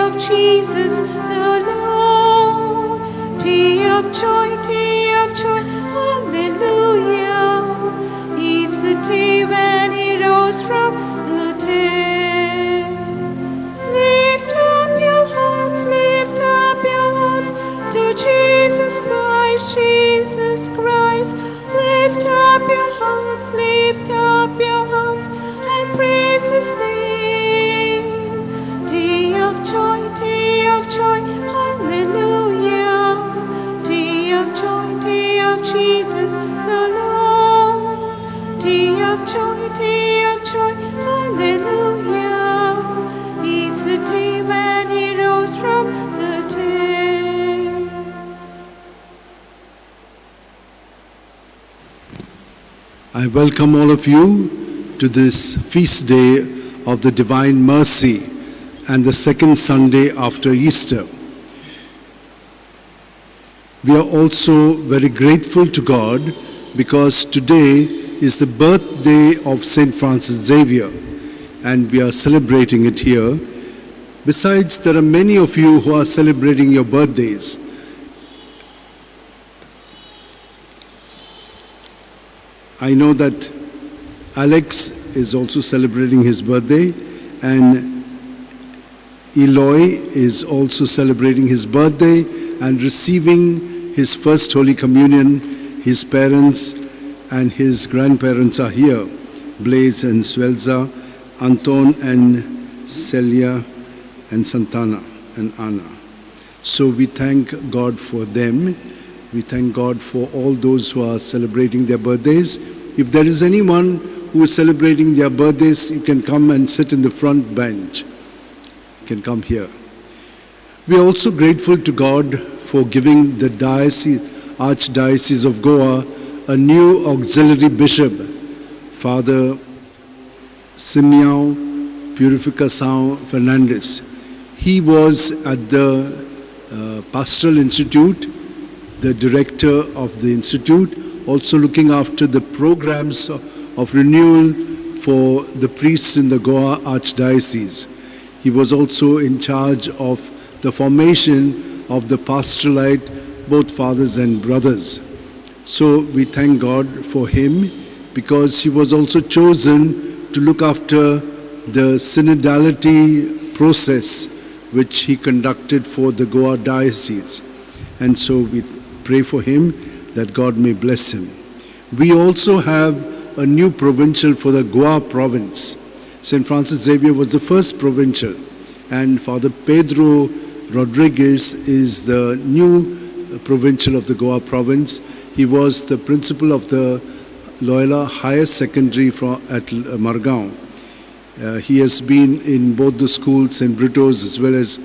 of Jesus the Lord. Tea of joy, hallelujah. It's the tea when he rose from the dead. Lift up your hearts to Jesus Christ. Lift up your hearts and praise his name. Tea of joy, hallelujah. Tea of Jesus the Lord. Tea of joy, hallelujah. It's the tea when he rose from the dead. I welcome all of you to this feast day of the Divine Mercy and the second Sunday after Easter. We are also very grateful to God because today is the birthday of St. Francis Xavier and we are celebrating it here. Besides, there are many of you who are celebrating your birthdays. I know that Alex is also celebrating his birthday and Eloy is also celebrating his birthday and receiving his first Holy Communion. His parents and his grandparents are here, Blaise and Swelza, Anton and Celia and Santana and Anna. So we thank God for them. We thank God for all those who are celebrating their birthdays. If there is anyone who is celebrating their birthdays, you can come and sit in the front bench. You can come here. We are also grateful to God for giving the Archdiocese of Goa a new auxiliary bishop, Father Simeão Purificação Fernandes. He was at the Pastoral Institute, the director of the institute, also looking after the programs of renewal for the priests in the Goa Archdiocese. He was also in charge of the formation of the pastoralite, both fathers and brothers. So we thank God for him because he was also chosen to look after the synodality process which he conducted for the Goa Diocese. And so we pray for him that God may bless him. We also have a new provincial for the Goa province. St. Francis Xavier was the first provincial and Father Pedro Rodriguez is the new provincial of the Goa province. He was the principal of the Loyola Higher Secondary at Margao. He has been in both the schools, St. Brito's as well as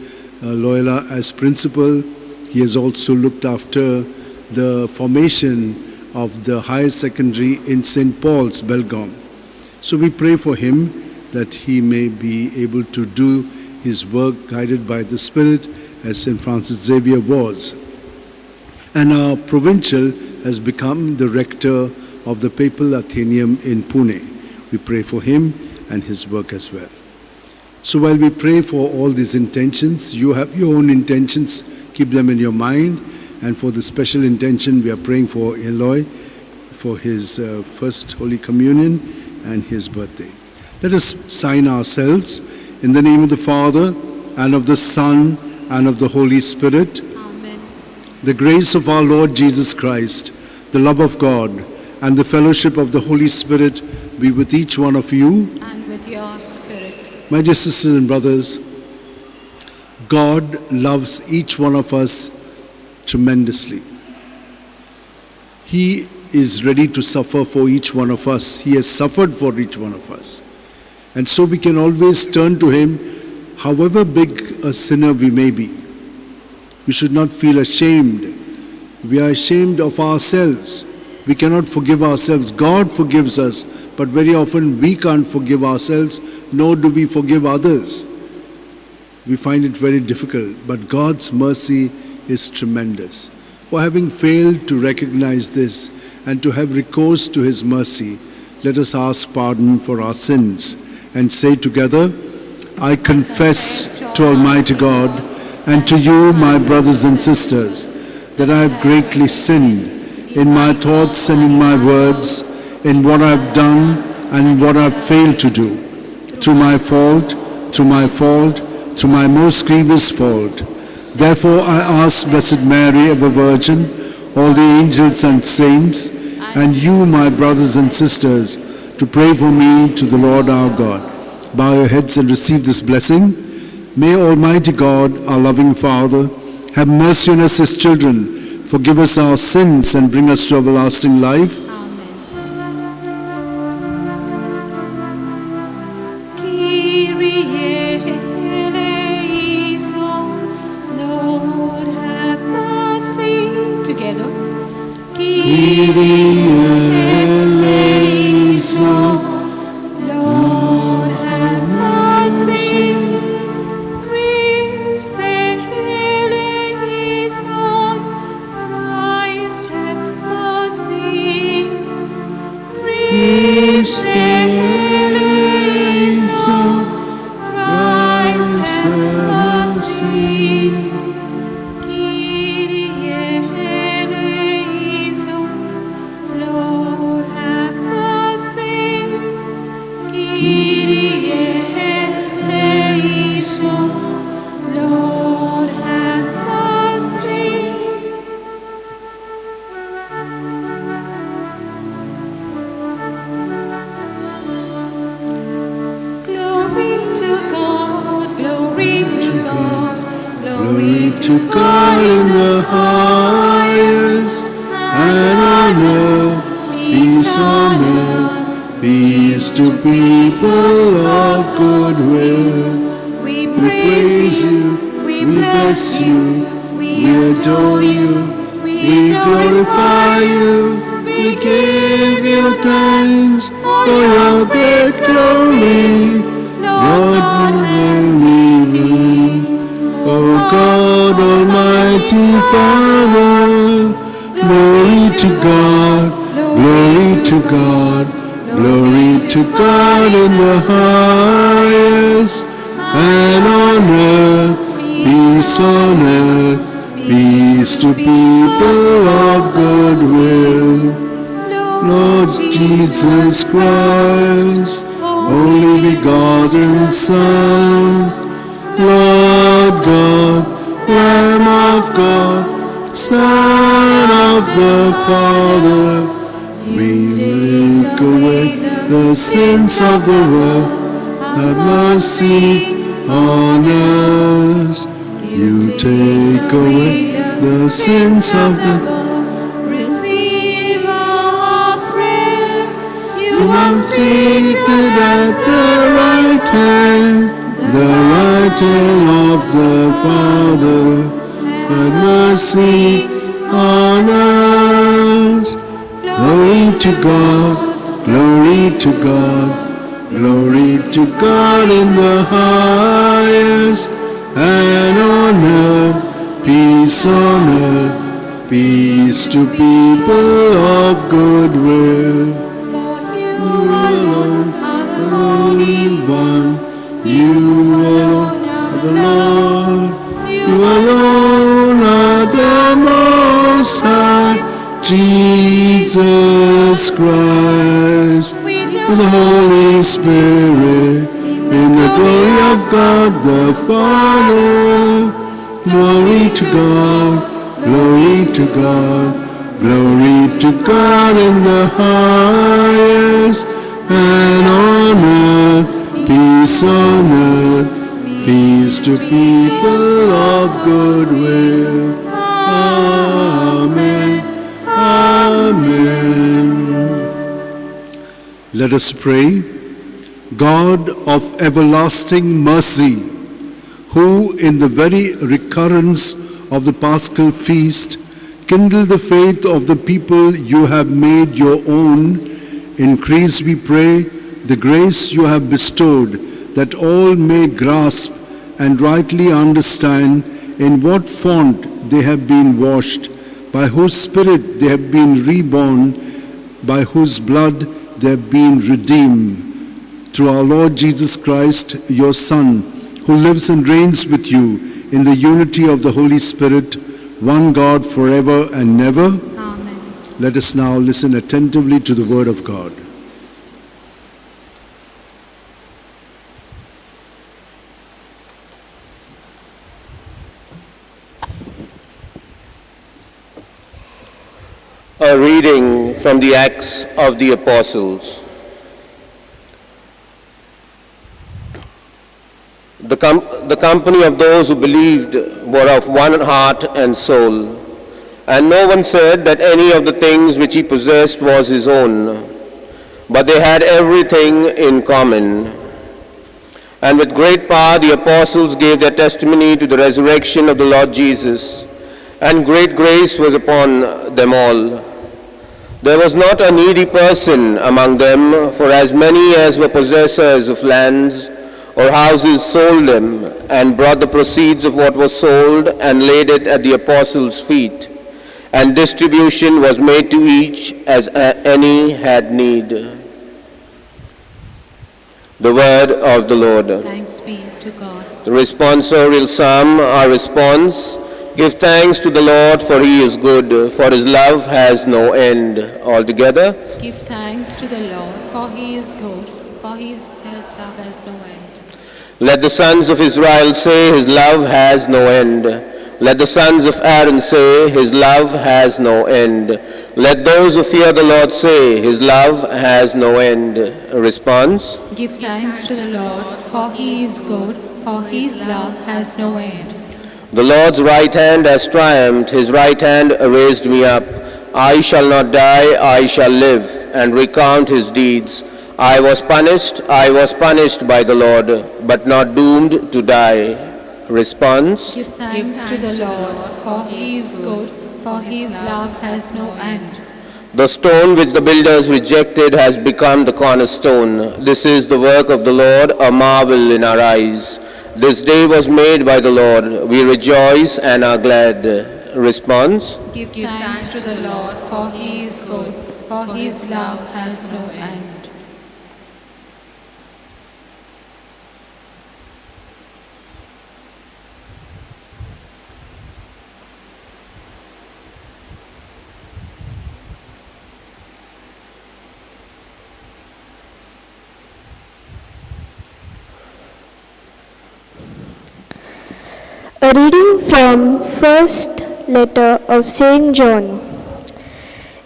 Loyola as principal. He has also looked after the formation of the higher secondary in St. Paul's, Belgaum. So we pray for him that he may be able to do his work guided by the Spirit as St. Francis Xavier was. And our provincial has become the rector of the Papal Athenaeum in Pune. We pray for him and his work as well. So while we pray for all these intentions, you have your own intentions, keep them in your mind. And for the special intention, we are praying for Eloy, for his first Holy Communion and his birthday. Let us sign ourselves in the name of the Father, and of the Son, and of the Holy Spirit. Amen. The grace of our Lord Jesus Christ, the love of God, and the fellowship of the Holy Spirit be with each one of you. And with your spirit. My dear sisters and brothers, God loves each one of us tremendously. He is ready to suffer for each one of us. He has suffered for each one of us. And so we can always turn to him, however big a sinner we may be. We should not feel ashamed. We are ashamed of ourselves. We cannot forgive ourselves. God forgives us, but very often we can't forgive ourselves, nor do we forgive others. We find it very difficult, but God's mercy is tremendous. For having failed to recognize this and to have recourse to his mercy, let us ask pardon for our sins and say together, I confess to Almighty God and to you, my brothers and sisters, that I have greatly sinned in my thoughts and in my words, in what I have done and in what I have failed to do, through my fault, through my most grievous fault. Therefore I ask Blessed Mary, ever Virgin, all the angels and saints, and you, my brothers and sisters, to pray for me to the Lord our God. Bow your heads and receive this blessing. May Almighty God, our loving Father, have mercy on us, his children, forgive us our sins, and bring us to everlasting life. Jesus Christ, only begotten Son, Lord God, Lamb of God, Son of the Father, we take away the sins of the world, have mercy on us. You take away the sins of the world. Seated at the right hand of the Father, have mercy on us. Glory to God, glory to God, glory to God in the highest, and on earth, peace to people of good will. You alone are the Holy One. You alone are the Lord. You alone are the Most High. Jesus Christ, with the Holy Spirit, in the glory of God the Father. Glory to God, glory to God. Glory to God in the highest, and on earth, peace to people of good will. Amen, amen. Let us pray. God of everlasting mercy, who in the very recurrence of the Paschal feast kindle the faith of the people you have made your own, increase, we pray, the grace you have bestowed, that all may grasp and rightly understand in what font they have been washed, by whose Spirit they have been reborn, by whose blood they have been redeemed. Through our Lord Jesus Christ, your Son, who lives and reigns with you in the unity of the Holy Spirit, one God forever and ever. Amen. Let us now listen attentively to the word of God. A reading from the Acts of the Apostles. The company of those who believed were of one heart and soul, and no one said that any of the things which he possessed was his own, but they had everything in common. And with great power the apostles gave their testimony to the resurrection of the Lord Jesus, and great grace was upon them all. There was not a needy person among them, for as many as were possessors of lands or houses sold them, and brought the proceeds of what was sold, and laid it at the apostles' feet. And distribution was made to each as any had need. The word of the Lord. Thanks be to God. The responsorial psalm, our response. Give thanks to the Lord, for he is good, for his love has no end. All together. Give thanks to the Lord, for he is good, for his love has no end. Let the sons of Israel say, his love has no end. Let the sons of Aaron say, his love has no end. Let those who fear the Lord say, his love has no end. A response. Give thanks to the Lord, for he is good, for his love has no end. The Lord's right hand has triumphed, his right hand raised me up. I shall not die, I shall live, and recount his deeds. I was punished by the Lord, but not doomed to die. Response. Give thanks to the Lord, for he is good, for his love has no end. The stone which the builders rejected has become the cornerstone. This is the work of the Lord, a marvel in our eyes. This day was made by the Lord. We rejoice and are glad. Response. Give thanks to the Lord, for he is good, for his love has no end. A reading from first letter of St. John.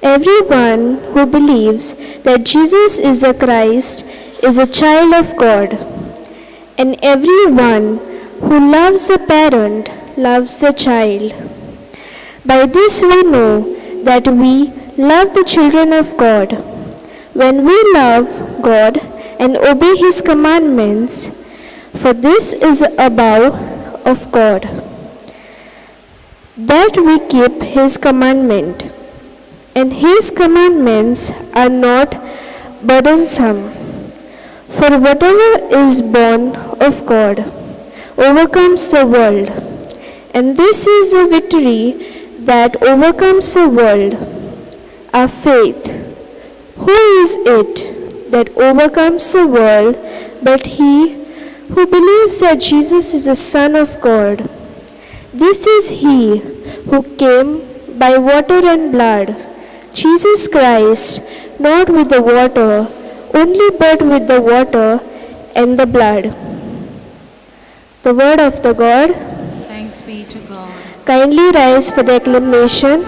Everyone who believes that Jesus is the Christ is a child of God, and everyone who loves the parent loves the child. By this we know that we love the children of God, when we love God and obey his commandments, for this is above of God, that we keep his commandment, and his commandments are not burdensome. For whatever is born of God overcomes the world, and this is the victory that overcomes the world, our faith. Who is it that overcomes the world but he who believes that Jesus is the Son of God? This is he who came by water and blood, Jesus Christ, not with the water only, but with the water and the blood. The word of the God. Thanks be to God. Kindly rise for the acclamation.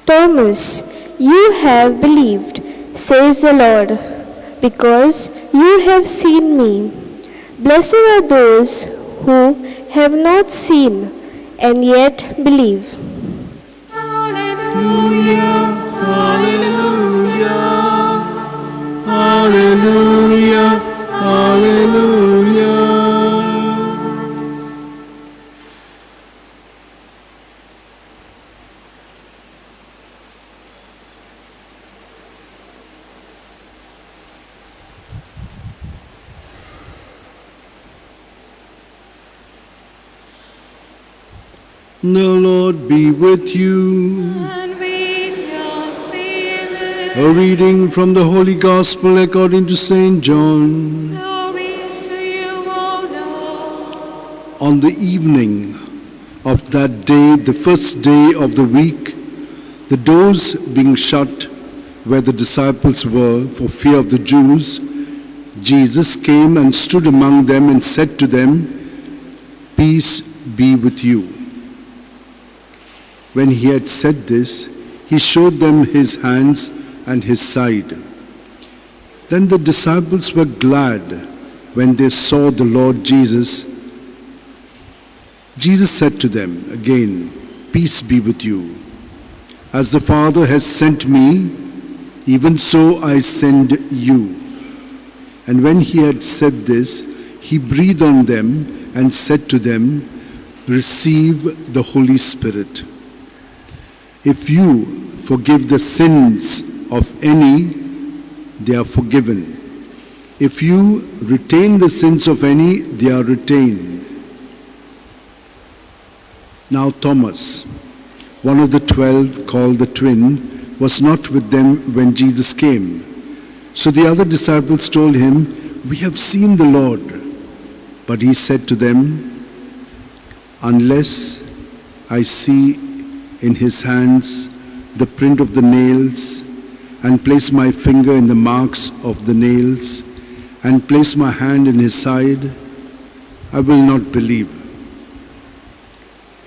Thomas, you have believed, says the Lord, because you have seen me. Blessed are those who have not seen and yet believe. Hallelujah, hallelujah, hallelujah, hallelujah. The Lord be with you. And with your spirit. A reading from the Holy Gospel according to St. John. Glory to you, O Lord. On the evening of that day, the first day of the week, the doors being shut where the disciples were for fear of the Jews, Jesus came and stood among them and said to them, "Peace be with you." When he had said this, he showed them his hands and his side. Then the disciples were glad when they saw the Lord Jesus. Jesus said to them again, "Peace be with you. As the Father has sent me, even so I send you." And when he had said this, he breathed on them and said to them, "Receive the Holy Spirit. If you forgive the sins of any, they are forgiven. If you retain the sins of any, they are retained." Now Thomas, one of the 12, called the twin, was not with them when Jesus came. So the other disciples told him, "We have seen the Lord." But he said to them, "Unless I see in his hands the print of the nails, and place my finger in the marks of the nails, and place my hand in his side, I will not believe."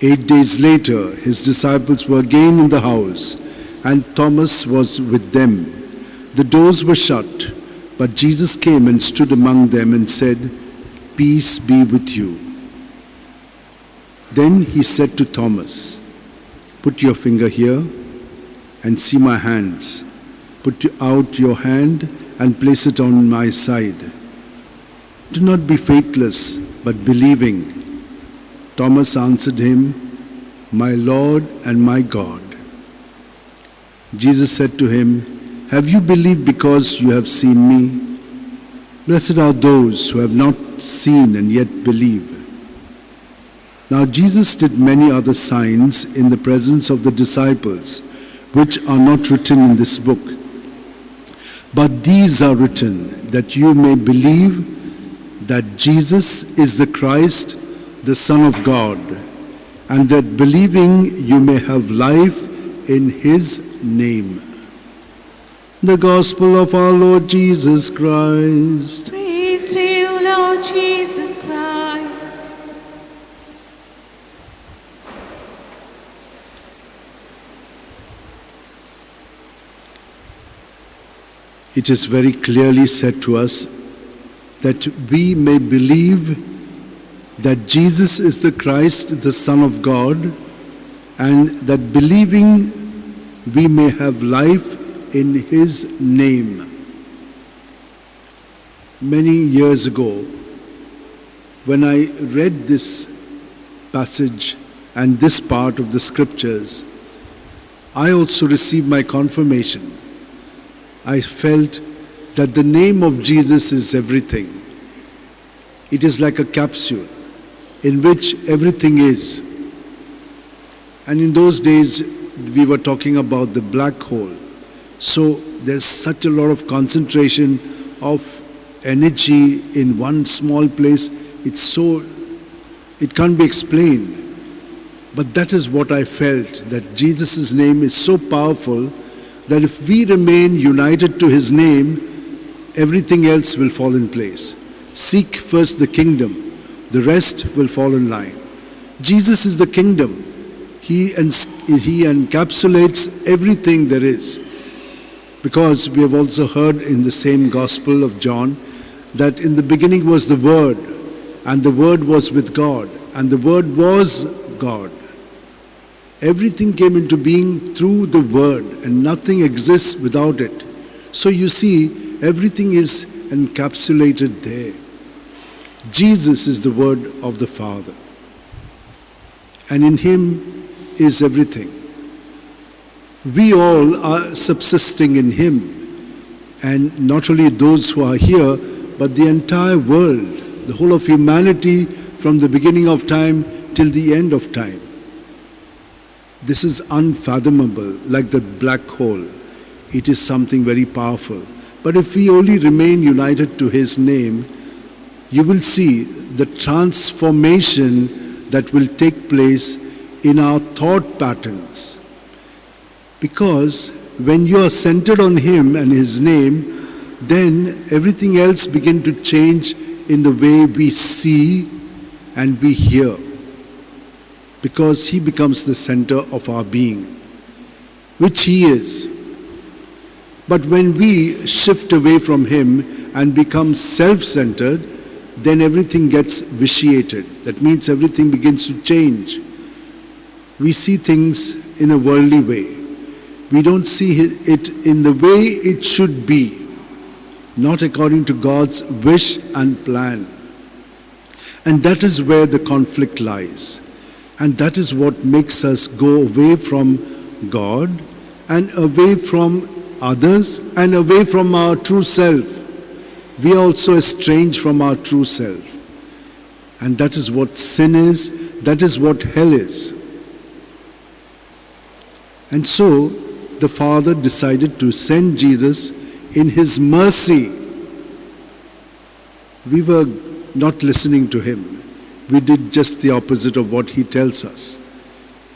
8 days later, his disciples were again in the house, and Thomas was with them. The doors were shut, but Jesus came and stood among them and said, "Peace be with you." Then he said to Thomas, "Put your finger here and see my hands. Put out your hand and place it on my side. Do not be faithless, but believing." Thomas answered him, "My Lord and my God." Jesus said to him, "Have you believed because you have seen me? Blessed are those who have not seen and yet believe." Now Jesus did many other signs in the presence of the disciples, which are not written in this book. But these are written that you may believe that Jesus is the Christ, the Son of God, and that believing you may have life in his name. The Gospel of our Lord Jesus Christ. Praise to you, Lord Jesus Christ. It is very clearly said to us that we may believe that Jesus is the Christ, the Son of God, and that believing we may have life in his name. Many years ago, when I read this passage and this part of the scriptures, I also received my confirmation. I felt that the name of Jesus is everything. It is like a capsule in which everything is. And in those days, we were talking about the black hole. So there's such a lot of concentration of energy in one small place. It can't be explained. But that is what I felt, that Jesus' name is so powerful that if we remain united to his name, everything else will fall in place. Seek first the kingdom, the rest will fall in line. Jesus is the kingdom. He encapsulates everything there is. Because we have also heard in the same Gospel of John that in the beginning was the Word, and the Word was with God, and the Word was God. Everything came into being through the Word, and nothing exists without it. So you see, everything is encapsulated there. Jesus is the Word of the Father, and in him is everything. We all are subsisting in him, and not only those who are here, but the entire world, the whole of humanity from the beginning of time till the end of time. This is unfathomable, like the black hole. It is something very powerful. But if we only remain united to His name, you will see the transformation that will take place in our thought patterns. Because when you are centered on Him and His name, then everything else begins to change in the way we see and we hear. Because He becomes the center of our being, which He is. But when we shift away from Him and become self-centered, then everything gets vitiated. That means everything begins to change. We see things in a worldly way. We don't see it in the way it should be, not according to God's wish and plan. And that is where the conflict lies. And that is what makes us go away from God and away from others and away from our true self. We are also estranged from our true self. And that is what sin is, that is what hell is. And so the Father decided to send Jesus in His mercy. We were not listening to Him. We did just the opposite of what He tells us.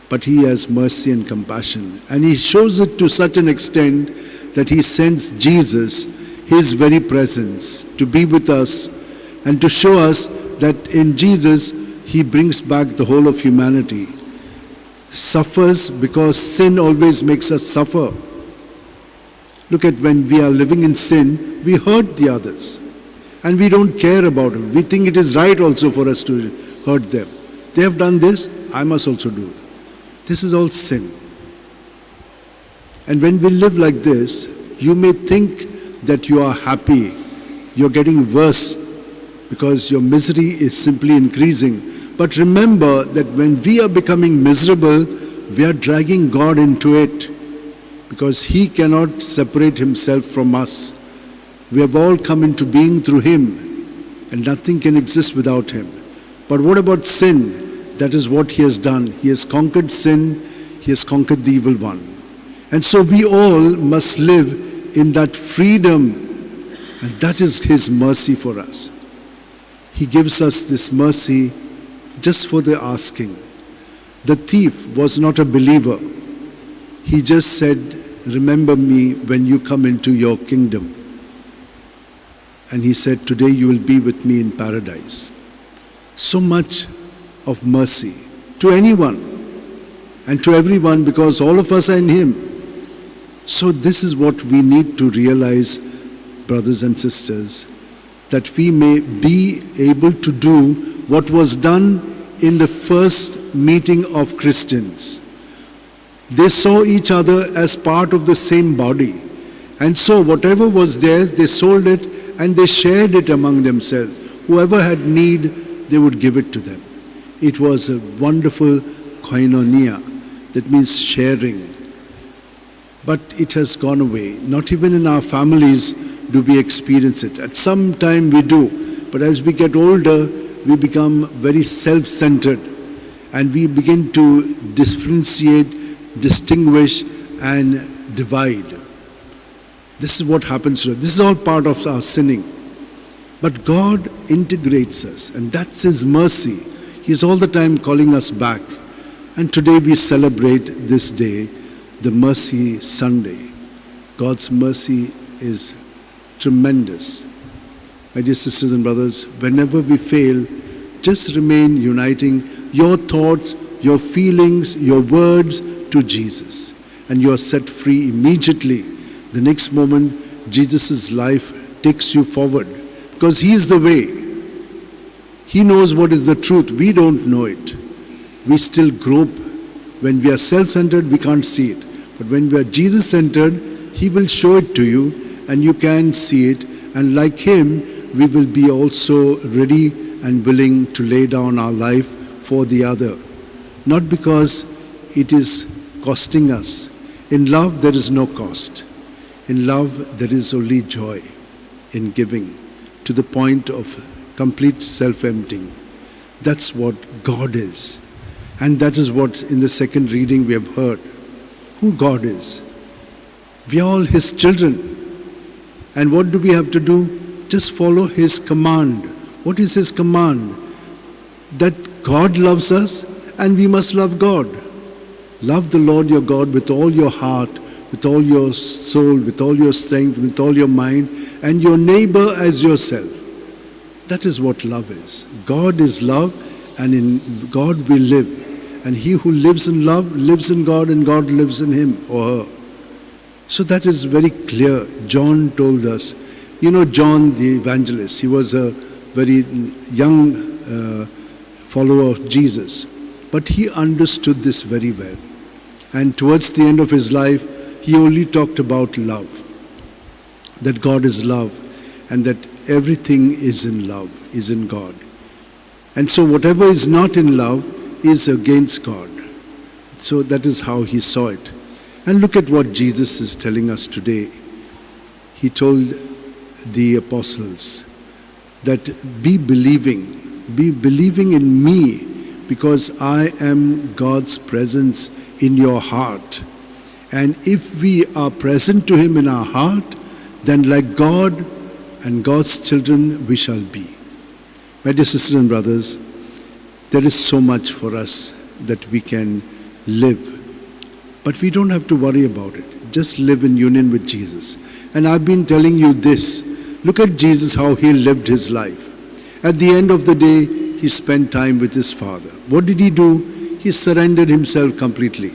But He has mercy and compassion. And He shows it to such an extent that He sends Jesus, His very presence, to be with us and to show us that in Jesus He brings back the whole of humanity. Suffers because sin always makes us suffer. Look at when we are living in sin, we hurt the others. And we don't care about it. We think it is right also for us to hurt them. They have done this, I must also do it. This is all sin. And when we live like this, you may think that you are happy. You're getting worse because your misery is simply increasing. But remember that when we are becoming miserable, we are dragging God into it because He cannot separate Himself from us. We have all come into being through Him, and nothing can exist without Him. But what about sin? That is what He has done. He has conquered sin. He has conquered the evil one. And so we all must live in that freedom, and that is His mercy for us. He gives us this mercy just for the asking. The thief was not a believer. He just said, remember me when you come into your kingdom. And he said, today you will be with me in paradise. So much of mercy to anyone and to everyone, because all of us are in Him. So this is what we need to realize, brothers and sisters, that we may be able to do what was done in the first meeting of Christians. They saw each other as part of the same body. And so whatever was theirs, they sold it and they shared it among themselves. Whoever had need, they would give it to them. It was a wonderful koinonia. That means sharing. But it has gone away. Not even in our families do we experience it. At some time we do. But as we get older, we become very self-centered. And we begin to differentiate, distinguish, and divide. This is what happens to us. This is all part of our sinning. But God integrates us, and that's His mercy. He is all the time calling us back. And today we celebrate this day, the Mercy Sunday. God's mercy is tremendous. My dear sisters and brothers, whenever we fail, just remain uniting your thoughts, your feelings, your words to Jesus. And you are set free immediately. The next moment, Jesus' life takes you forward because He is the way. He knows what is the truth. We don't know it. We still grope. When we are self-centered, we can't see it. But when we are Jesus-centered, He will show it to you and you can see it. And like Him, we will be also ready and willing to lay down our life for the other. Not because it is costing us. In love, there is no cost. In love, there is only joy in giving to the point of complete self-emptying. That's what God is. And that is what in the second reading we have heard, who God is. We are all His children. And what do we have to do? Just follow His command. What is His command? That God loves us and we must love God. Love the Lord your God with all your heart, with all your soul, with all your strength, with all your mind, and your neighbor as yourself. That is what love is. God is love, and in God we live. And he who lives in love lives in God, and God lives in him or her. So that is very clear. John told us. You know, John the evangelist, he was a very young follower of Jesus. But he understood this very well. And towards the end of his life, he only talked about love. That God is love, and that everything is in love, is in God. And so whatever is not in love is against God. So that is how he saw it. And look at what Jesus is telling us today. He told the apostles that be believing in me, because I am God's presence in your heart. And if we are present to him in our heart, then like God and God's children we shall be. My dear sisters and brothers, there is so much for us that we can live. But we don't have to worry about it. Just live in union with Jesus. And I've been telling you this. Look at Jesus, how he lived his life. At the end of the day, he spent time with his Father. What did he do? He surrendered himself completely.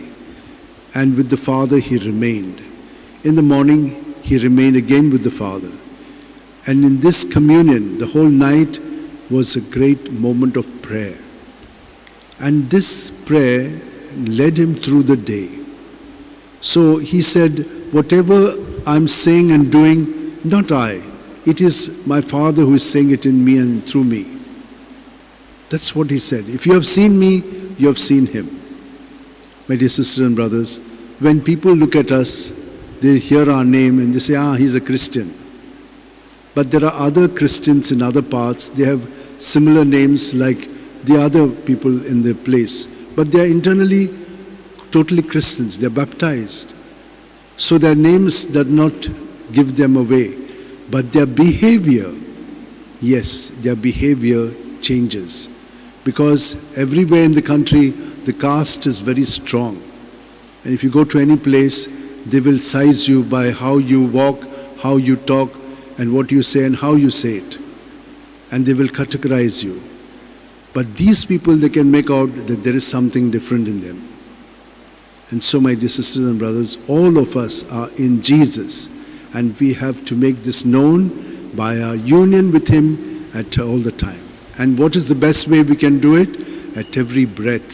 And with the Father he remained. In the morning, he remained again with the Father. And in this communion, the whole night was a great moment of prayer. And this prayer led him through the day. So he said, whatever I'm saying and doing, not I. It is my Father who is saying it in me and through me. That's what he said. If you have seen me, you have seen him. My dear sisters and brothers, when people look at us, they hear our name and they say, he's a Christian. But there are other Christians in other parts. They have similar names like the other people in the place. But they are internally totally Christians. They are baptized. So their names do not give them away. But their behavior, yes, their behavior changes. Because everywhere in the country, the caste is very strong. And if you go to any place, they will size you by how you walk, how you talk, and what you say and how you say it. And they will categorize you. But these people, they can make out that there is something different in them. And so, my dear sisters and brothers, all of us are in Jesus. And we have to make this known by our union with him at all the time. And what is the best way we can do it? At every breath.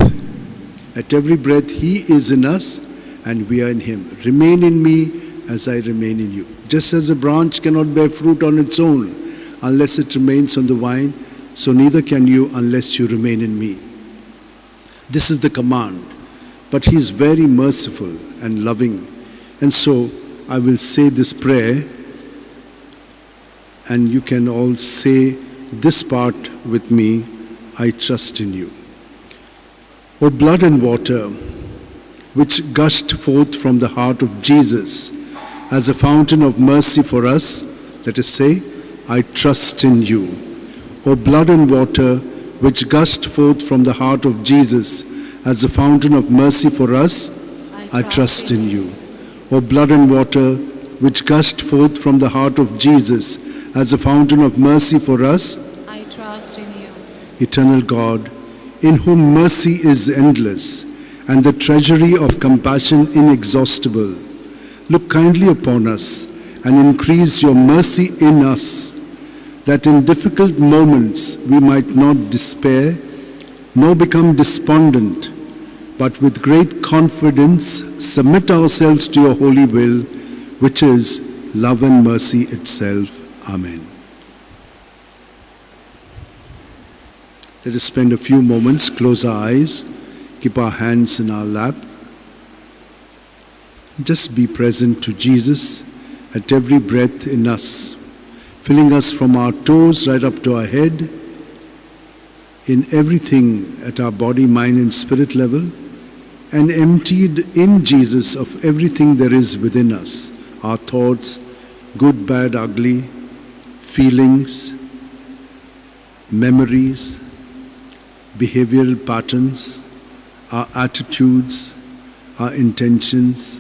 At every breath, he is in us and we are in him. Remain in me as I remain in you. Just as a branch cannot bear fruit on its own unless it remains on the vine, so neither can you unless you remain in me. This is the command. But he is very merciful and loving. And so I will say this prayer, and you can all say this part with me. I trust in you. O blood and water, which gushed forth from the heart of Jesus as a fountain of mercy for us, let us say, I trust in you. O blood and water, which gushed forth from the heart of Jesus as a fountain of mercy for us, I trust in you. O blood and water, which gushed forth from the heart of Jesus as a fountain of mercy for us, I trust in you. Eternal God, in whom mercy is endless and the treasury of compassion inexhaustible, look kindly upon us and increase your mercy in us, that in difficult moments we might not despair nor become despondent, but with great confidence submit ourselves to your holy will, which is love and mercy itself. Amen. Let us spend a few moments, close our eyes, keep our hands in our lap. Just be present to Jesus at every breath in us, filling us from our toes right up to our head. in everything at our body, mind, and spirit level, and emptied in Jesus of everything there is within us, our thoughts, good, bad, ugly, feelings, memories, behavioral patterns, our attitudes, our intentions.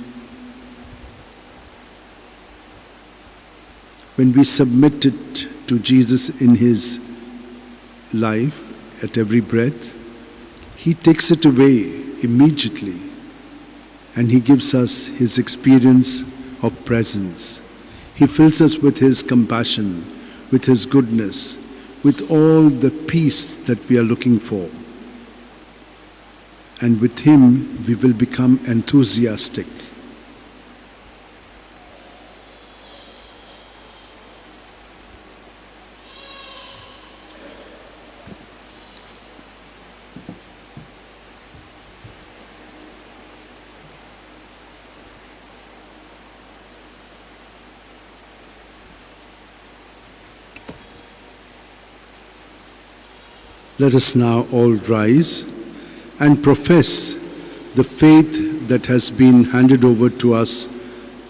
When we submit it to Jesus in his life at every breath, he takes it away immediately and he gives us his experience of presence. He fills us with his compassion, with his goodness, with all the peace that we are looking for. And with him we will become enthusiastic. Let us now all rise and profess the faith that has been handed over to us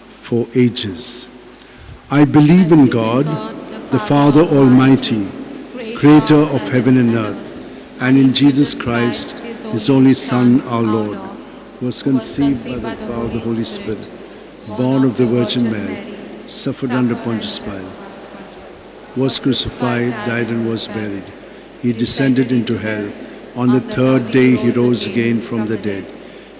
for ages. I believe in God, the Father Almighty, creator of heaven and earth, and in Jesus Christ, his only Son, our Lord, who was conceived by the power of the Holy Spirit, born of the Virgin Mary, suffered under Pontius Pilate, was crucified, died, and was buried. He descended into hell. On the third day he rose again from the dead.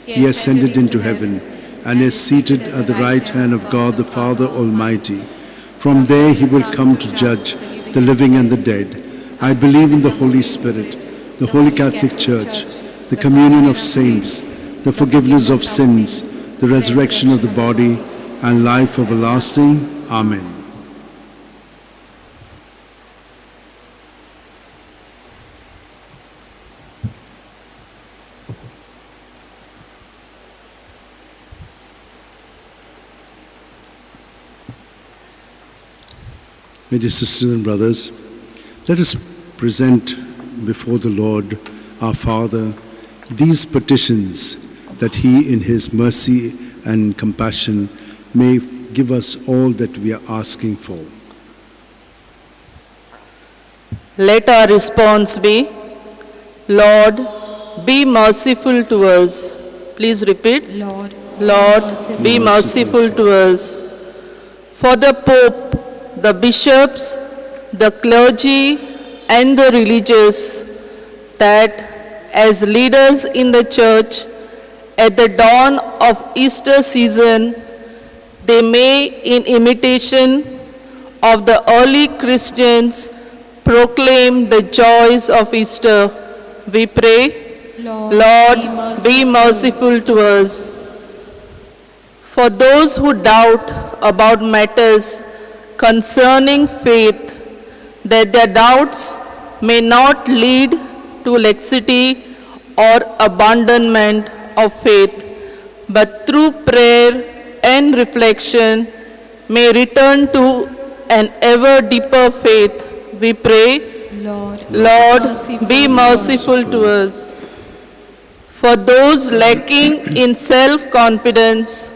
He ascended into heaven and is seated at the right hand of God the Father Almighty. From there he will come to judge the living and the dead. I believe in the Holy Spirit, the Holy Catholic Church, the communion of saints, the forgiveness of sins, the resurrection of the body, and life everlasting. Amen. My dear sisters and brothers, let us present before the Lord, our Father, these petitions that he in his mercy and compassion may give us all that we are asking for. Let our response be, Lord, be merciful to us. Please repeat. Lord, Be merciful to us. For the Pope, the bishops, the clergy, and the religious, that as leaders in the church, at the dawn of Easter season, they may, in imitation of the early Christians, proclaim the joys of Easter. We pray, Lord, be merciful to us. For those who doubt about matters concerning faith, that their doubts may not lead to laxity or abandonment of faith, but through prayer and reflection may return to an ever deeper faith. We pray, Lord, be merciful to us. For those lacking in self-confidence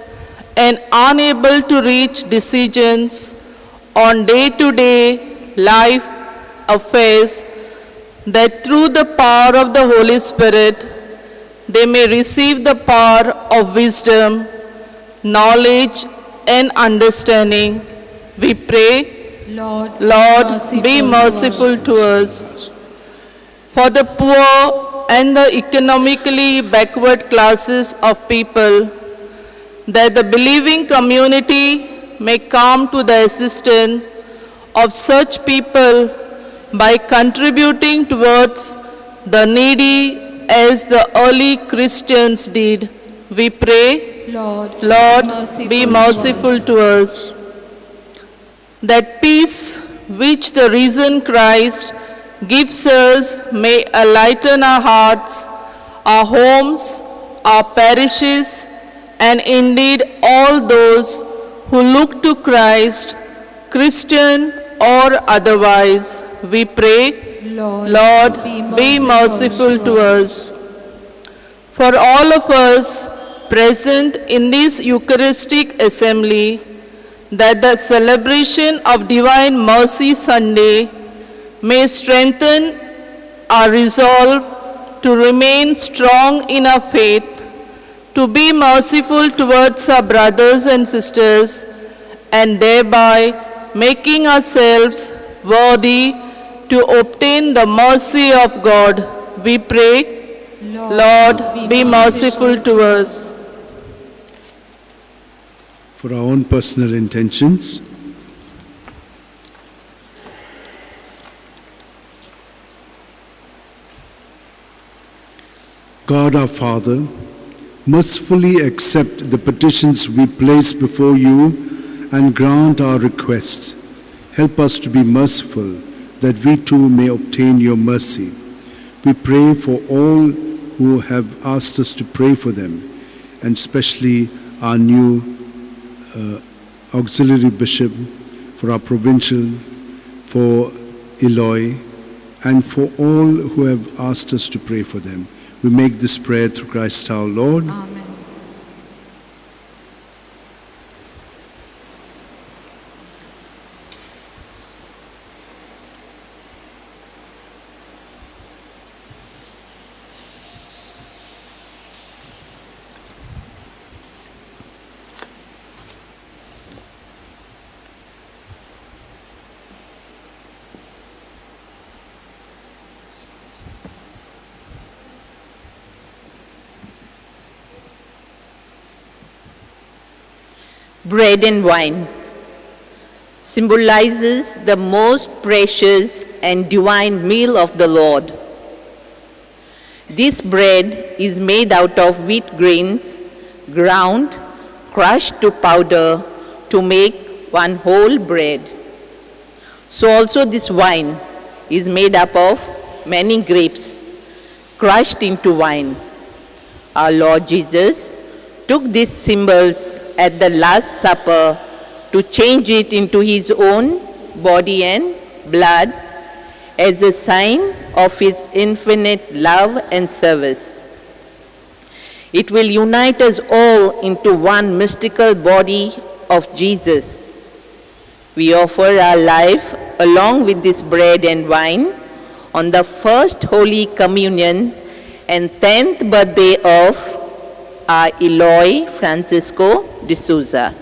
and unable to reach decisions on day-to-day life affairs, that through the power of the Holy Spirit, they may receive the power of wisdom, knowledge, and understanding. We pray, Lord, be merciful to us. For the poor and the economically backward classes of people, that the believing community may come to the assistance of such people by contributing towards the needy as the early Christians did. We pray, Lord, be merciful to us. That peace which the risen Christ gives us may enlighten our hearts, our homes, our parishes, and indeed all those who look to Christ, Christian or otherwise. We pray, Lord, be merciful to us. For all of us present in this Eucharistic assembly, that the celebration of Divine Mercy Sunday may strengthen our resolve to remain strong in our faith, to be merciful towards our brothers and sisters, and thereby making ourselves worthy to obtain the mercy of God. We pray, Lord, be merciful to us. For our own personal intentions, God our Father, mercifully accept the petitions we place before you and grant our requests. Help us to be merciful, that we too may obtain your mercy. We pray for all who have asked us to pray for them, and especially our new auxiliary bishop, for our provincial, for Eloy, and for all who have asked us to pray for them. We make this prayer through Christ our Lord. Amen. Bread and wine symbolizes the most precious and divine meal of the Lord. This bread is made out of wheat grains, ground, crushed to powder to make one whole bread. So also this wine is made up of many grapes, crushed into wine. Our Lord Jesus took these symbols at the Last Supper to change it into his own body and blood as a sign of his infinite love and service. It will unite us all into one mystical body of Jesus. We offer our life along with this bread and wine on the first Holy Communion and 10th birthday of our Eloy Francisco de Souza.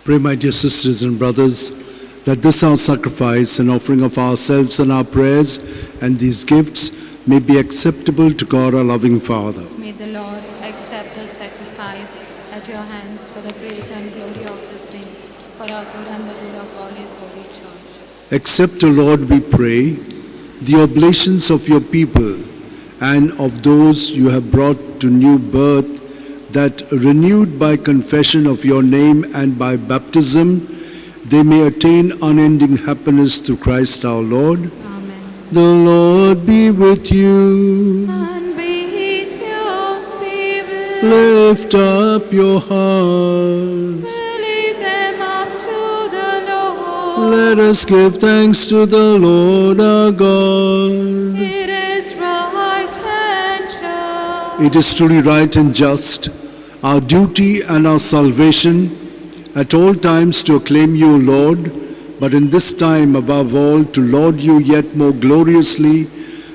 Pray, my dear sisters and brothers, that this our sacrifice and offering of ourselves and our prayers and these gifts may be acceptable to God our loving Father. May the Lord accept the sacrifice at your hands for the praise and glory of his name, for our good and the good of all his holy church. Accept, O Lord, we pray, the oblations of your people and of those you have brought to new birth, that renewed by confession of your name and by baptism, they may attain unending happiness through Christ our Lord. Amen. The Lord be with you. And with your spirit. Lift up your hearts. Lift them up to the Lord. Let us give thanks to the Lord our God. It is right and just. It is truly right and just, our duty and our salvation, at all times to acclaim you, Lord, but in this time above all to laud you yet more gloriously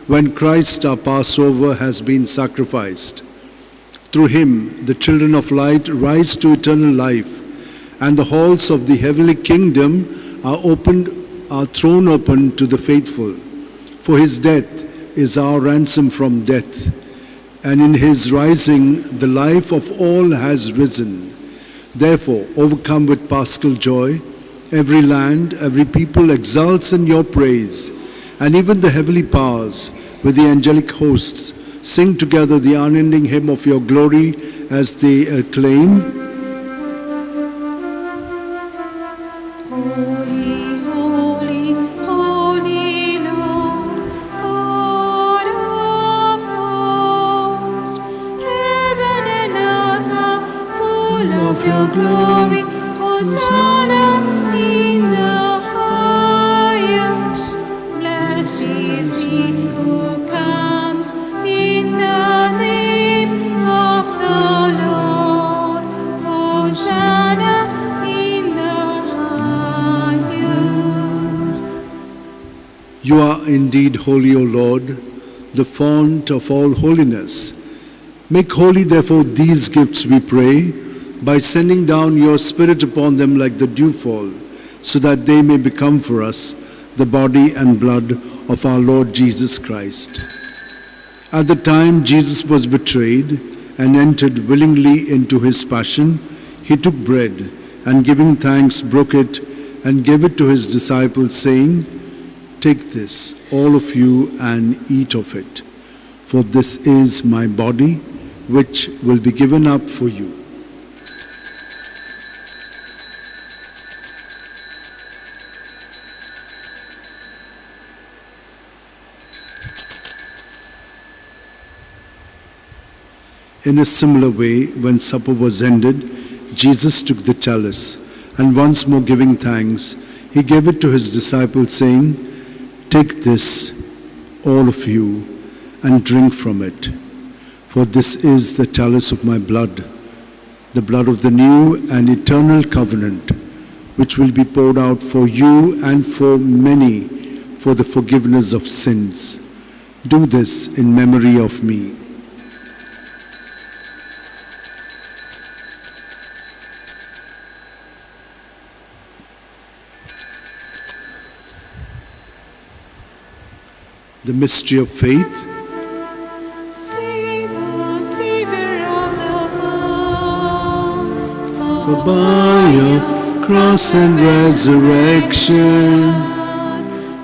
when Christ our Passover has been sacrificed. Through him the children of light rise to eternal life, and the halls of the heavenly kingdom are thrown open to the faithful. For his death is our ransom from death, and in his rising the life of all has risen. Therefore, overcome with paschal joy, every land, every people exults in your praise, and even the heavenly powers with the angelic hosts sing together the unending hymn of your glory as they acclaim, Holy, holy, holy Lord, God of hosts, heaven and earth are full of your glory. Hosanna in the highest. Blessed is he who comes in the name of the Lord. Hosanna in the highest. You are indeed holy, O Lord, the fount of all holiness. Make holy, therefore, these gifts, we pray, by sending down your Spirit upon them like the dewfall, so that they may become for us the body and blood of our Lord Jesus Christ. At the time Jesus was betrayed and entered willingly into his passion, he took bread and giving thanks broke it and gave it to his disciples, saying, "Take this, all of you, and eat of it, for this is my body, which will be given up for you." In a similar way, when supper was ended, Jesus took the chalice, and once more giving thanks, he gave it to his disciples, saying, "Take this, all of you, and drink from it. For this is the chalice of my blood, the blood of the new and eternal covenant, which will be poured out for you and for many for the forgiveness of sins. Do this in memory of me." The mystery of faith. Savior of the world, For by your cross and resurrection,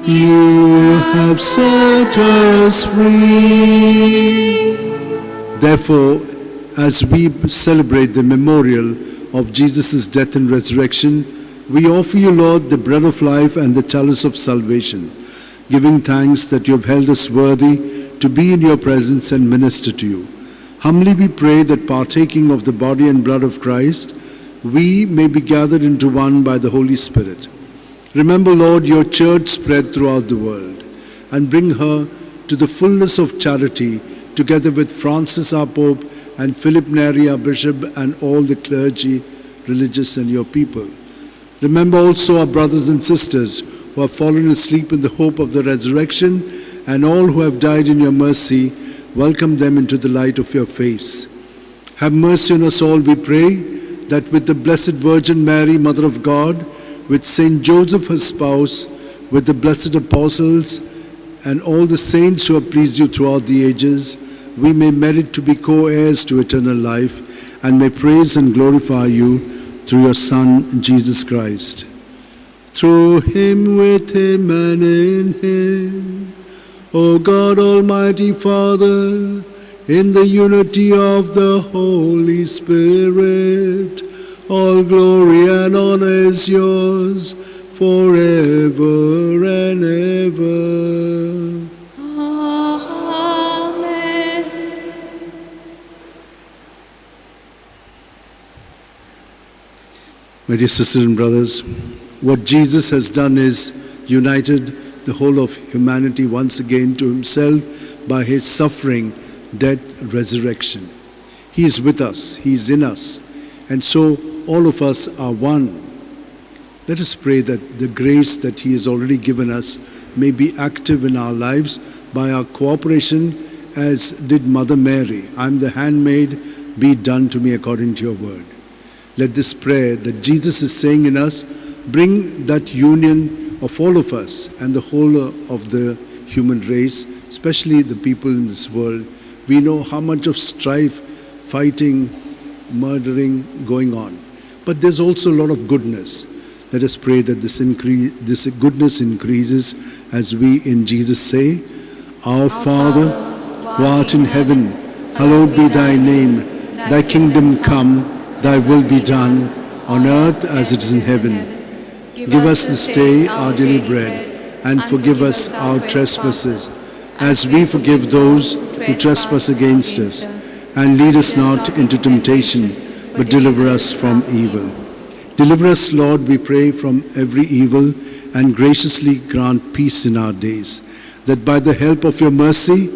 you have set us free. Therefore, as we celebrate the memorial of Jesus' death and resurrection, we offer you, Lord, the bread of life and the chalice of salvation, giving thanks that you have held us worthy to be in your presence and minister to you. Humbly we pray that partaking of the body and blood of Christ, we may be gathered into one by the Holy Spirit. Remember, Lord, your church spread throughout the world, and bring her to the fullness of charity, together with Francis our Pope and Philip Neri our Bishop and all the clergy, religious and your people. Remember also our brothers and sisters who have fallen asleep in the hope of the resurrection, and all who have died in your mercy. Welcome them into the light of your face. Have mercy on us all, we pray, that with the Blessed Virgin Mary, Mother of God, with Saint Joseph her spouse, with the blessed apostles, and all the saints who have pleased you throughout the ages, we may merit to be co-heirs to eternal life, and may praise and glorify you through your Son, Jesus Christ. Through him, with him, and in him, O God, Almighty Father, in the unity of the Holy Spirit, all glory and honor is yours forever and ever. My dear sisters and brothers, what Jesus has done is united the whole of humanity once again to himself by his suffering, death, resurrection. He is with us, he is in us, and so all of us are one. Let us pray that the grace that he has already given us may be active in our lives by our cooperation, as did Mother Mary. I am the handmaid, be it done to me according to your word. Let this prayer that Jesus is saying in us bring that union of all of us and the whole of the human race, especially the people in this world. We know how much of strife, fighting, murdering going on. But there's also a lot of goodness. Let us pray that this goodness increases as we in Jesus say, Our Father, who art in heaven, hallowed be thy name. Thy kingdom come, thy will be done, on earth as it is in heaven. Give us this day our daily bread, and forgive us our trespasses, as we forgive those who trespass against us. And lead us not into temptation, but deliver us from evil. Deliver us, Lord, we pray, from every evil, and graciously grant peace in our days, that by the help of your mercy,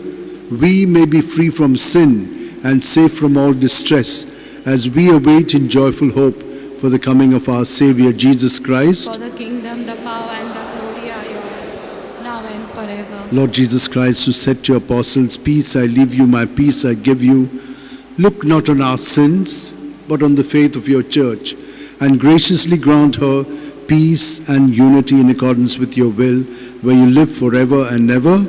we may be free from sin and safe from all distress, as we await in joyful hope for the coming of our Savior, Jesus Christ. For the kingdom, the power, and the glory are yours, now and forever. Lord Jesus Christ, who said to your apostles, Peace I leave you, my peace I give you, look not on our sins, but on the faith of your church, and graciously grant her peace and unity in accordance with your will, where you live forever and ever.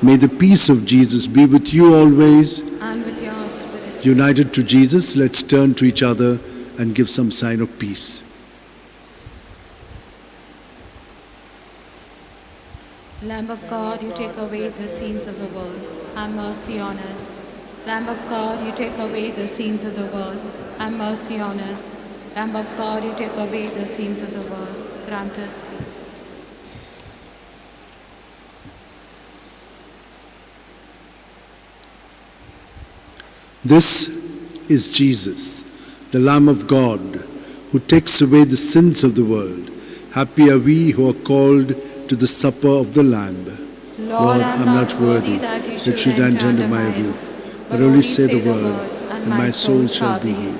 May the peace of Jesus be with you always. And with your spirit. United to Jesus, let's turn to each other and give some sign of peace. Lamb of God, you take away the sins of the world. Have mercy on us. Lamb of God, you take away the sins of the world. Have mercy on us. Lamb of God, you take away the sins of the world. Grant us peace. This is Jesus, the Lamb of God, who takes away the sins of the world. Happy are we who are called to the supper of the Lamb. Lord, I'm not worthy that you should enter under my roof, but only say the word, and my soul shall be healed.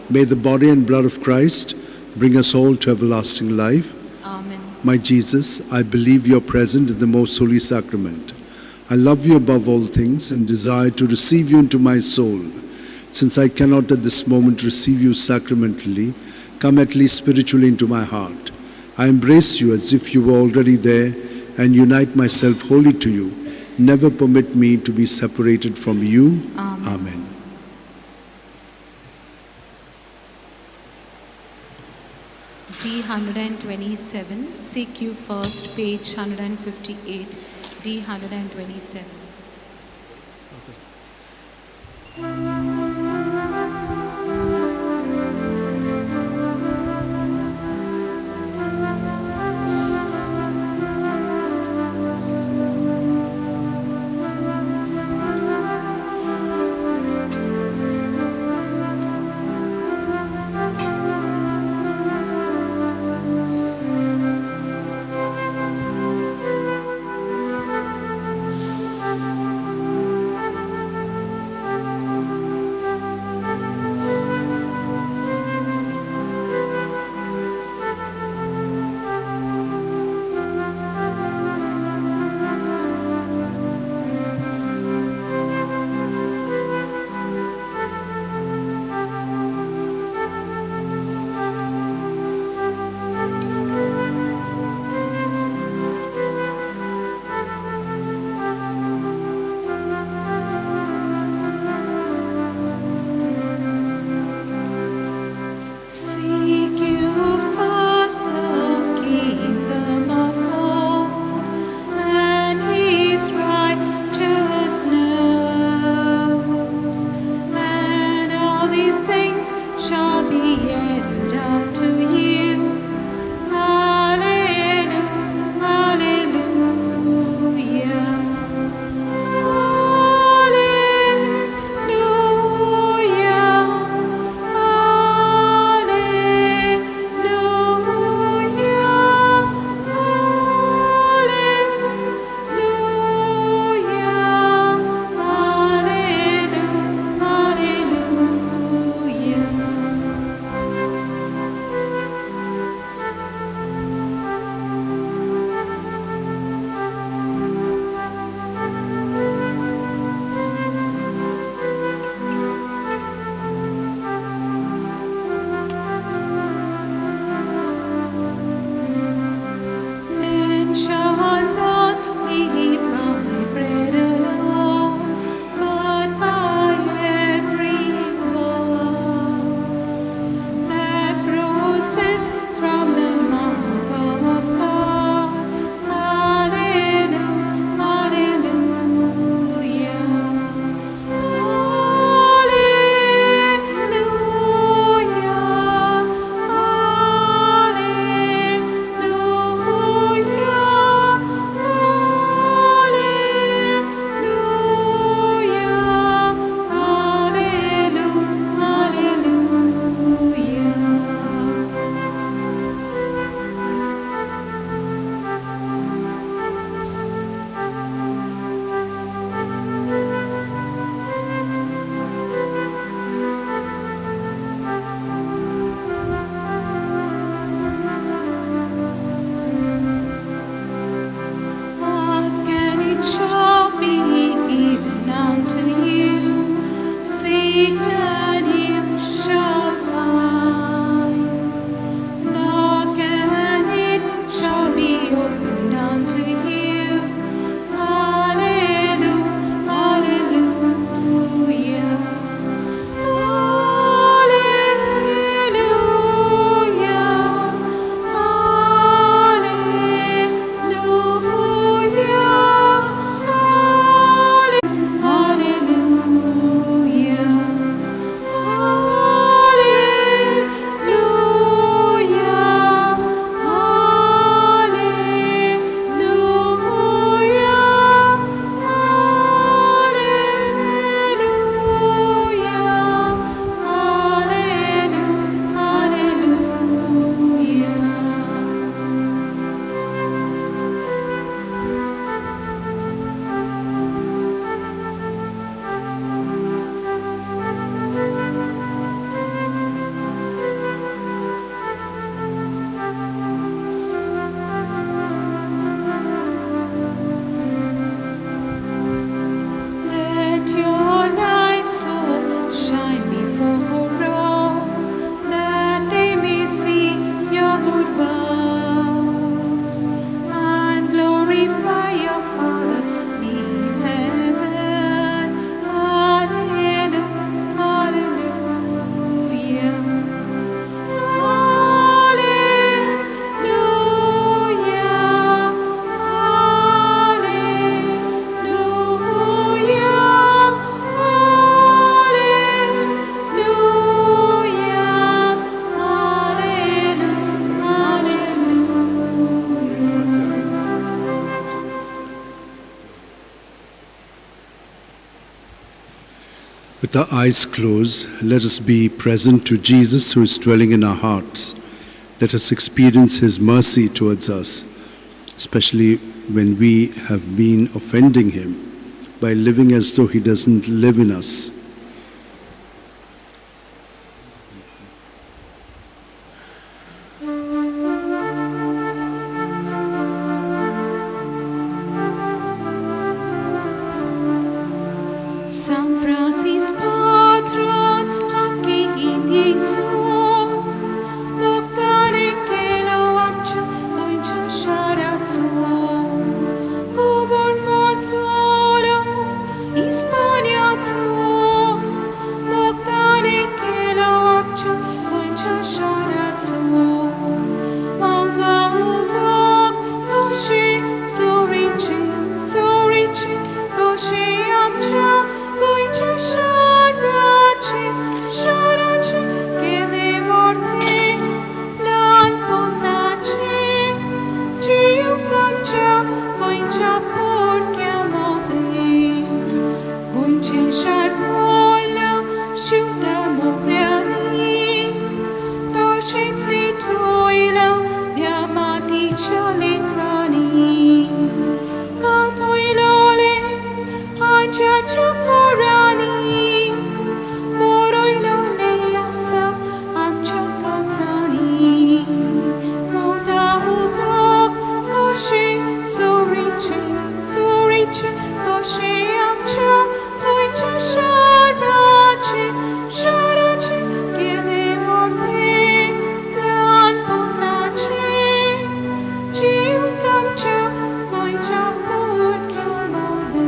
May the body and blood of Christ bring us all to everlasting life. Amen. My Jesus, I believe you are present in the most holy sacrament. I love you above all things and desire to receive you into my soul. Since I cannot at this moment receive you sacramentally, come at least spiritually into my heart. I embrace you as if you were already there and unite myself wholly to you. Never permit me to be separated from you. Amen. Amen. D127, Seek You First, page 158, D127. Seek you first the kingdom of God and his righteousness, and all these things shall be added unto you. Hallelujah, hallelujah, hallelujah. With our eyes closed, let us be present to Jesus who is dwelling in our hearts. Let us experience His mercy towards us, especially when we have been offending Him by living as though He doesn't live in us. San Francis patron, aki indítsó, Bogdane kélo amcsa, oincsa saracó. Govor mortolo, Hispaniacó, Bogdane kélo amcsa, oincsa saracó. Mauta utok, doshi, so rich, doshi amcsa, oincsa sharace, che ne morte, lan ponnace, ciu camcia, oincsa porca mode, oince sharpola, shiuta mopriani, doshens litoilo, diamaticia litrani, cantoilole, Ancha Chakorani, Moroilole Yasa, Ancha Katsani, Mota Utok, Koshi, so rich, Koshi Amcha, Koincha Sharace, Gene Morte, Lan Ponace, Chium Kamcha, Koincha Porca Mode.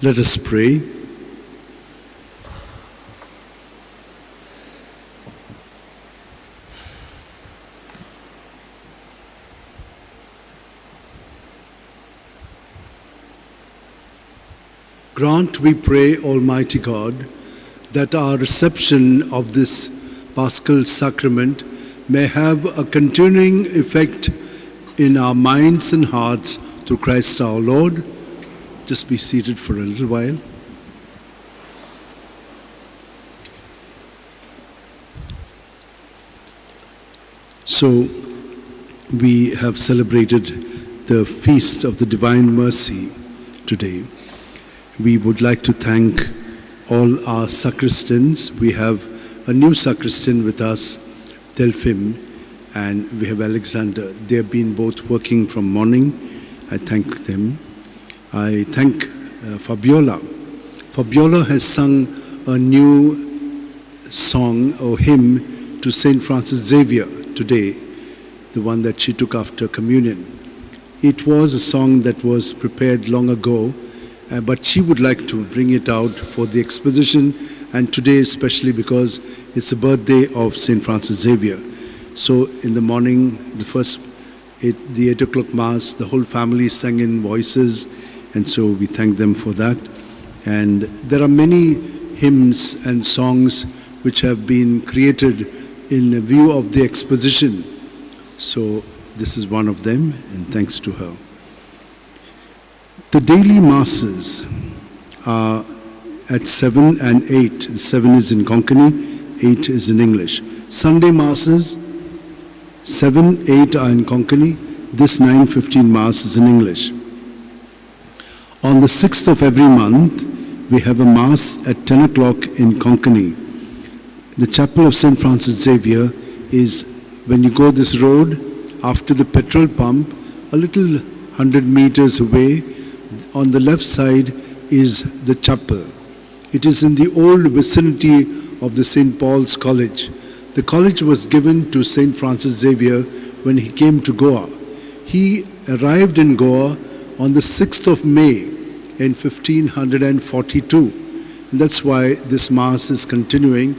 Let us pray. Grant, we pray, Almighty God, that our reception of this Paschal Sacrament may have a continuing effect in our minds and hearts through Christ our Lord. Just be seated for a little while. So, we have celebrated the Feast of the Divine Mercy today. We would like to thank all our sacristans. We have a new sacristan with us, Delphine, and we have Alexander. They have been both working from morning. I thank them. I thank Fabiola. Fabiola has sung a new song or hymn to Saint Francis Xavier today, the one that she took after communion. It was a song that was prepared long ago, but she would like to bring it out for the exposition, and today especially because it's the birthday of Saint Francis Xavier. So in the morning, the 8 o'clock Mass, the whole family sang in voices, and so we thank them for that. And there are many hymns and songs which have been created in view of the exposition. So this is one of them, and thanks to her. The daily Masses are at 7 and 8. 7 is in Konkani, 8 is in English. Sunday Masses, 7, 8 are in Konkani. This 9:15 Mass is in English. On the 6th of every month, we have a Mass at 10 o'clock in Konkani. The Chapel of St. Francis Xavier is, when you go this road, after the petrol pump, a little 100 meters away, on the left side is the chapel. It is in the old vicinity of the St. Paul's College. The college was given to St. Francis Xavier when he came to Goa. He arrived in Goa on the 6th of May in 1542. And that's why this Mass is continuing.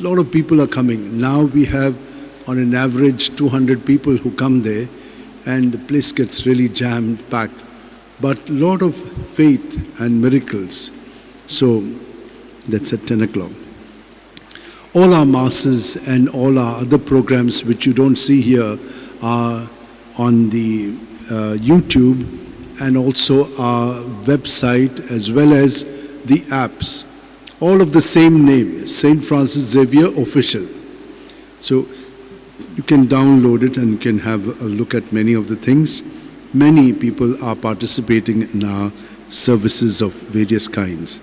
A lot of people are coming. Now we have on an average 200 people who come there, and the place gets really jammed packed. But a lot of faith and miracles. So that's at 10 o'clock. All our Masses and all our other programs which you don't see here are on the YouTube and also our website as well as the apps. All of the same name, St. Francis Xavier Official. So you can download it and you can have a look at many of the things. Many people are participating in our services of various kinds.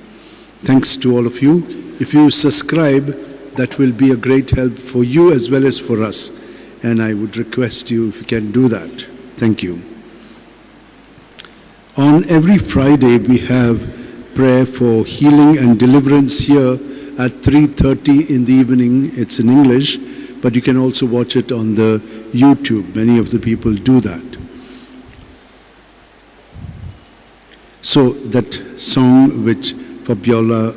Thanks to all of you. If you subscribe, that will be a great help for you as well as for us. And I would request you if you can do that. Thank you. On every Friday, we have prayer for healing and deliverance here at 3:30 in the evening. It's in English, but you can also watch it on the YouTube. Many of the people do that. So that song which Fabiola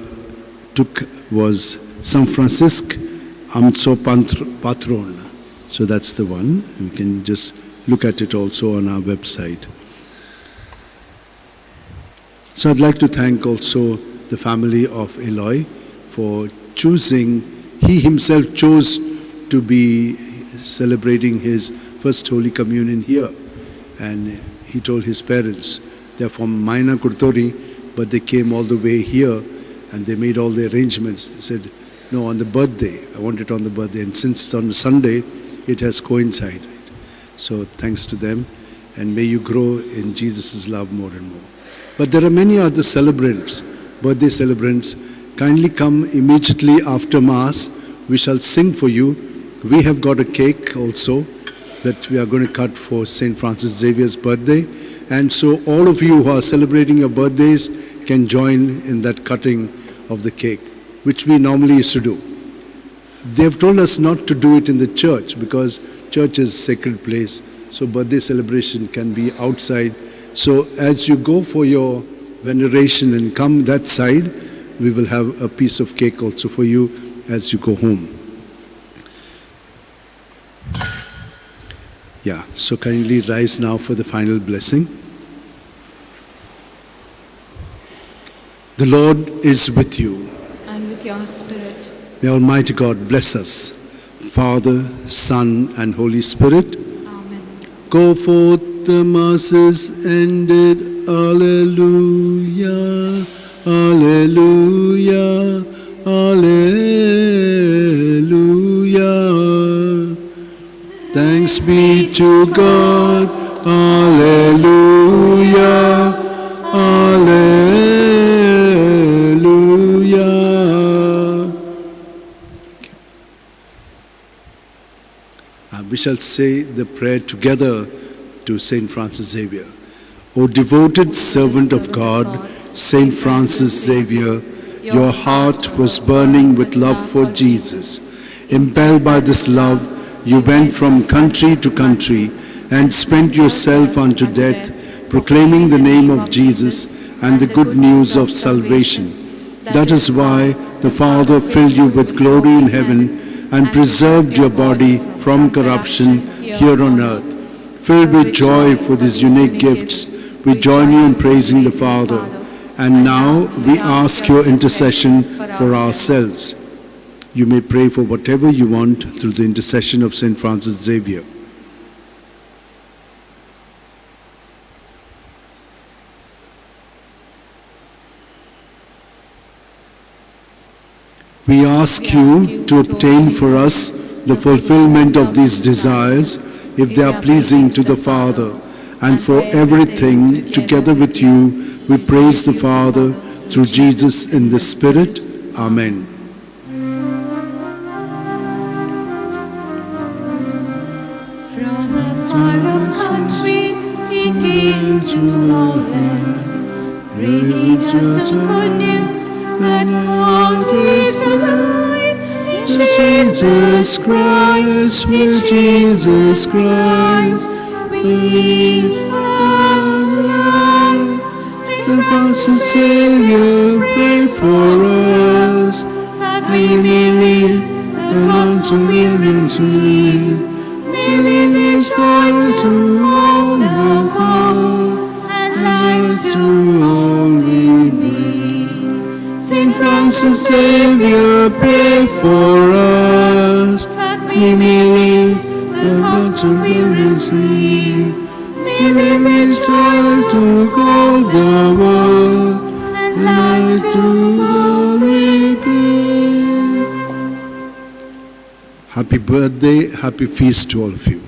took was San Francisco Amso Patron. So that's the one. You can just look at it also on our website. So I'd like to thank also the family of Eloy for choosing. He himself chose to be celebrating his first Holy Communion here. And he told his parents, they're from Maina Kurtori, but they came all the way here and they made all the arrangements. They said, no, on the birthday. I want it on the birthday. And since it's on a Sunday, it has coincided. So thanks to them. And may you grow in Jesus' love more and more. But there are many other celebrants, birthday celebrants. Kindly come immediately after Mass. We shall sing for you. We have got a cake also that we are going to cut for St. Francis Xavier's birthday. And so all of you who are celebrating your birthdays can join in that cutting of the cake, which we normally used to do. They have told us not to do it in the church because church is a sacred place. So birthday celebration can be outside. So as you go for your veneration and come that side, we will have a piece of cake also for you as you go home. Yeah, so kindly rise now for the final blessing. The Lord is with you. And with your spirit. May Almighty God bless us, Father, Son, and Holy Spirit. Amen. Go forth, the Mass is ended. Alleluia, Alleluia, Alleluia. Thanks be to God. Alleluia, Alleluia. We shall say the prayer together to St. Francis Xavier. O devoted servant of God, St. Francis Xavier, your heart was burning with love for Jesus. Impelled by this love, you went from country to country and spent yourself unto death, proclaiming the name of Jesus and the good news of salvation. That is why the Father filled you with glory in heaven and preserved your body from corruption here on earth. Filled with joy for these unique gifts, we join you in praising the Father. And now we ask your intercession for ourselves. You may pray for whatever you want through the intercession of St. Francis Xavier. We ask you to obtain for us the fulfillment of these desires, if they are pleasing to the Father, and for everything, together with you, we praise the Father through Jesus in the Spirit. Amen. From a far-off country, he came to our land, bringing us the good news that God is alive. He Jesus Christ, with Jesus Christ, we are. Saint Francis Xavier, pray for us, that we may live and not obedience to you. May we be joy to all the world, and light to all we be. Saint Francis Xavier, pray for us, that we may live and not obedience to you. May we be joy to all the world, and light to all we be. Happy birthday, happy feast to all of you.